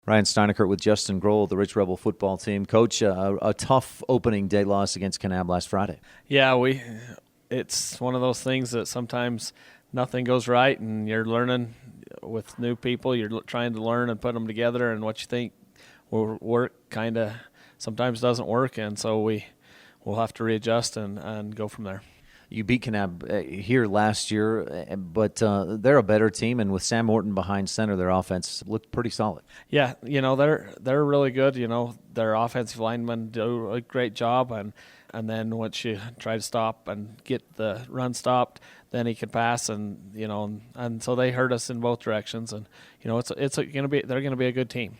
Ryan Steinekert with Justin Groll, the Rich Rebel football team. Coach, a tough opening day loss against Kanab last Friday. Yeah, it's one of those things that sometimes nothing goes right, and you're learning with new people. You're trying to learn and put them together, and what you think will work kind of sometimes doesn't work, and so we'll have to readjust and go from there. You beat Kanab here last year, but they're a better team, and with Sam Morton behind center, their offense looked pretty solid. Yeah, they're really good. Their offensive linemen do a great job, and then once you try to stop and get the run stopped, then he can pass, and so they hurt us in both directions, and they're going to be a good team.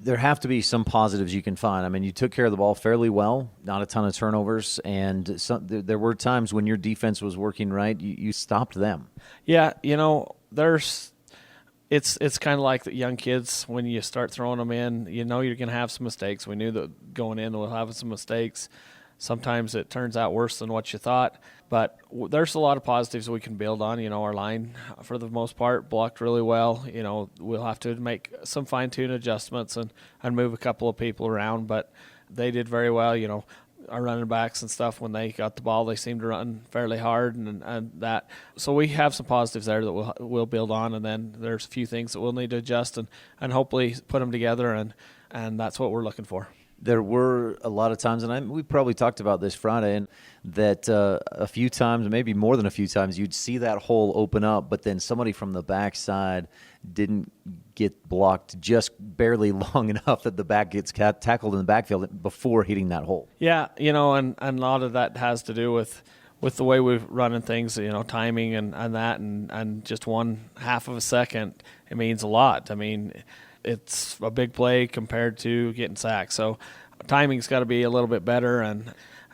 There have to be some positives you can find. I mean, you took care of the ball fairly well, not a ton of turnovers, and there were times when your defense was working right, you stopped them. Yeah, it's kind of like the young kids when you start throwing them in. You're going to have some mistakes. We knew that going in we'll have some mistakes. Sometimes it turns out worse than what you thought, but there's a lot of positives we can build on. Our line, for the most part, blocked really well. We'll have to make some fine-tune adjustments and move a couple of people around, but they did very well. Our running backs and stuff, when they got the ball, they seemed to run fairly hard and that. So we have some positives there that we'll build on, and then there's a few things that we'll need to adjust and hopefully put them together, and that's what we're looking for. There were a lot of times, and we probably talked about this Friday, and that a few times, maybe more than a few times, you'd see that hole open up, but then somebody from the backside didn't get blocked just barely long enough that the back gets tackled in the backfield before hitting that hole. Yeah, and a lot of that has to do with the way we're running things, timing and that, and just 1/2 of a second, it means a lot. I mean, it's a big play compared to getting sacked. So timing's got to be a little bit better,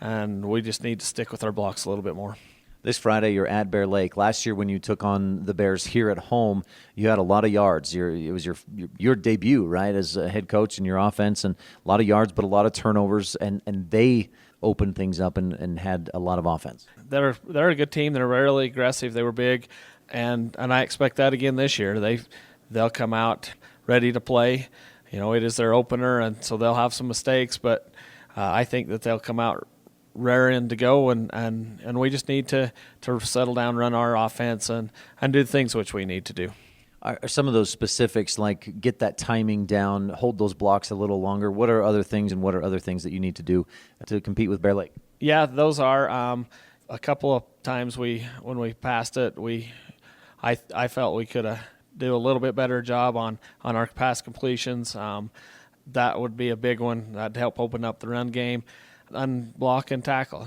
and we just need to stick with our blocks a little bit more. This Friday, you're at Bear Lake. Last year, when you took on the Bears here at home, you had a lot of yards. It was your debut, right, as a head coach in your offense, and a lot of yards, but a lot of turnovers, and they opened things up and had a lot of offense. They're a good team. They're really aggressive. They were big, and I expect that again this year. They'll come out ready to play. It is their opener, and so they'll have some mistakes, but I think that they'll come out raring to go, and we just need to settle down, run our offense, and do the things which we need to do. Are some of those specifics, like get that timing down, hold those blocks a little longer? What are other things, and what are other things that you need to do to compete with Bear Lake? Yeah, those are a couple of times when we passed it, I felt we could have do a little bit better job on our pass completions. That would be a big one. That'd help open up the run game. And block and tackle.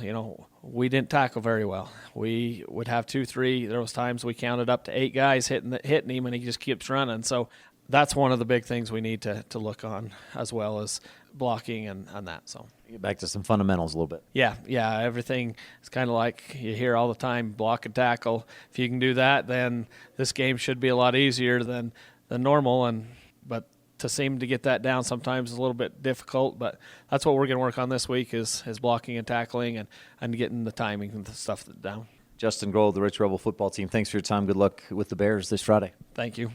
We didn't tackle very well. We would have 2, 3. There was times we counted up to 8 guys hitting him, and he just keeps running. So that's one of the big things we need to look on, as well as blocking and that. So get back to some fundamentals a little bit. Yeah. Everything is kind of like you hear all the time, block and tackle. If you can do that, then this game should be a lot easier than normal. But to seem to get that down sometimes is a little bit difficult. But that's what we're going to work on this week is blocking and tackling and getting the timing and the stuff down. Justin Groll, the Rich Rebel football team, thanks for your time. Good luck with the Bears this Friday. Thank you.